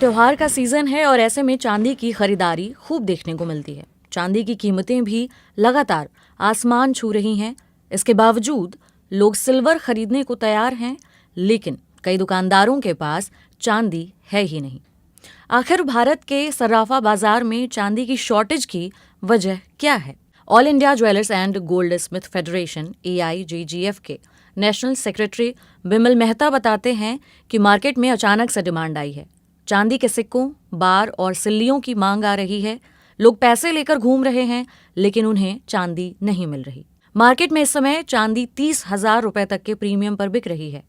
त्योहार का सीजन है और ऐसे में चांदी की खरीदारी खूब देखने को मिलती है। चांदी की कीमतें भी लगातार आसमान छू रही हैं। इसके बावजूद लोग सिल्वर खरीदने को तैयार हैं, लेकिन कई दुकानदारों के पास चांदी है ही नहीं। आखिर भारत के सर्राफा बाजार में चांदी की शॉर्टेज की वजह क्या है? All India jewellers and gold Smith federation AIGGF के नेशनल सेक्रेटरी बिमल मेहता बताते हैं कि मार्केट में अचानक से डिमांड आई है। चांदी के सिक्कों, बार और सिल्लियों की मांग आ रही है। लोग पैसे लेकर घूम रहे हैं, लेकिन उन्हें चांदी नहीं मिल रही। मार्केट में इस समय चांदी 30,000 रुपए तक के प्रीमियम पर बिक रही है।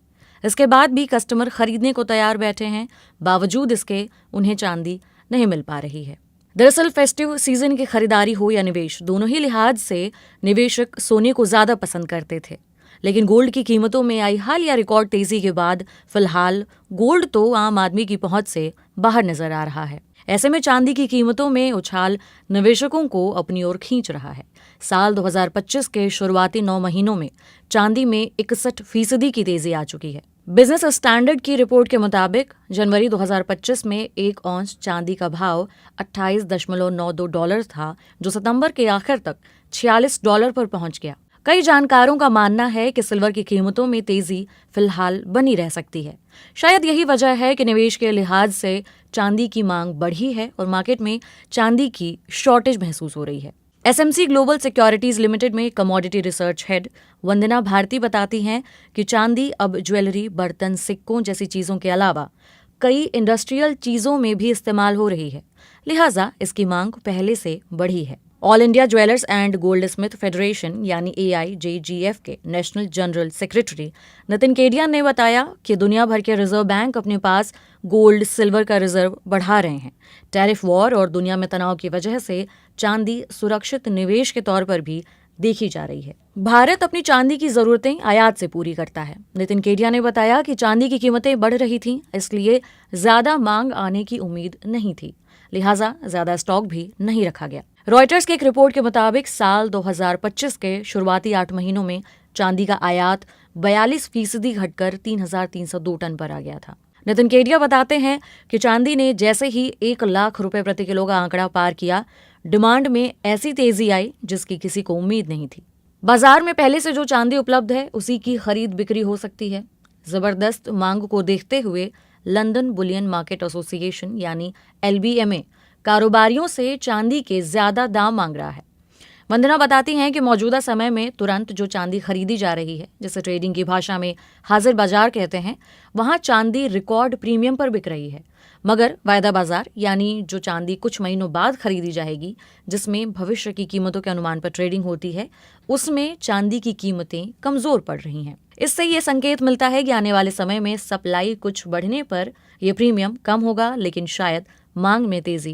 इसके बाद भी कस्टमर खरीदने को तैयार बैठे हैं, बावजूद इसके उन्हें चांदी नहीं मिल पा रही है। दरअसल फेस्टिव सीजन की खरीदारी हो या निवेश, दोनों ही लिहाज से निवेशक सोने को ज्यादा पसंद करते थे। लेकिन गोल्ड की कीमतों में आई हालिया रिकॉर्ड तेजी के बाद फिलहाल गोल्ड तो आम आदमी की पहुंच से बाहर नजर आ रहा है। ऐसे में चांदी की कीमतों में उछाल निवेशकों को अपनी ओर खींच रहा है। साल 2025 के शुरुआती 9 महीनों में चांदी में 61% की तेजी आ चुकी है। बिजनेस स्टैंडर्ड की रिपोर्ट के मुताबिक जनवरी 2025 में 1 औंस चांदी का भाव $28.92 था, जो सितंबर के आखिर तक $46 पर पहुंच गया। कई जानकारों का मानना है कि सिल्वर की कीमतों में तेजी फिलहाल बनी रह सकती है। शायद यही वजह है कि निवेश के लिहाज से चांदी की मांग बढ़ी है और मार्केट में चांदी की शॉर्टेज महसूस हो रही है। SMC ग्लोबल सिक्योरिटीज लिमिटेड में कमोडिटी रिसर्च हेड वंदना भारती बताती हैं कि चांदी अब ज्वेलरी, बर्तन, सिक्कों जैसी चीजों के अलावा कई इंडस्ट्रियल चीजों में भी इस्तेमाल हो रही है, लिहाजा इसकी मांग पहले से बढ़ी है। All India jewellers and gold Smith federation यानी AIGGF के national general secretary Nitin Kedia ने बताया कि दुनिया भर के रिजर्व बैंक अपने पास गोल्ड, सिल्वर का रिजर्व बढ़ा रहे हैं। टैरिफ वॉर और दुनिया में तनाव की वजह से चांदी सुरक्षित निवेश के तौर पर भी देखी जा रही है। भारत अपनी चांदी की जरूरतें आयात से पूरी करता है। नितिन केडिया ने बताया कि चांदी की कीमतें बढ़ रही थीं, इसलिए ज्यादा मांग आने की उम्मीद नहीं थी, लिहाजा ज्यादा स्टॉक भी नहीं रखा गया। रॉयटर्स की एक रिपोर्ट के मुताबिक साल 2025 के शुरुआती 8 महीनों में चांदी का आयात 42% घटकर 3,302 टन पर आ गया था। नितिन केडिया बताते हैं कि चांदी ने जैसे ही 1 लाख रुपए प्रति किलो का आंकड़ा पार किया, डिमांड में ऐसी तेजी आई जिसकी किसी को उम्मीद नहीं थी। बाजार में पहले से जो चांदी उपलब्ध है, उसी की खरीद बिक्री हो सकती है। जबरदस्त मांग को देखते हुए लंदन बुलियन मार्केट एसोसिएशन यानी LBMA कारोबारियों से चांदी के ज्यादा दाम मांग रहा है। वंदना बताती हैं कि मौजूदा समय में तुरंत जो चांदी खरीदी जा रही है, जिसे ट्रेडिंग की भाषा में हाजिर बाजार कहते हैं, वहां चांदी रिकॉर्ड प्रीमियम पर बिक रही है। मगर वायदा बाजार यानी जो चांदी कुछ महीनों बाद खरीदी जाएगी, जिसमें भविष्य की कीमतों के अनुमान पर ट्रेडिंग होती है, उसमें चांदी की कीमतें कमजोर पड़ रही हैं। इससे ये संकेत मिलता है कि आने वाले समय में सप्लाई कुछ बढ़ने पर यह प्रीमियम कम होगा, लेकिन शायद मांग में तेजी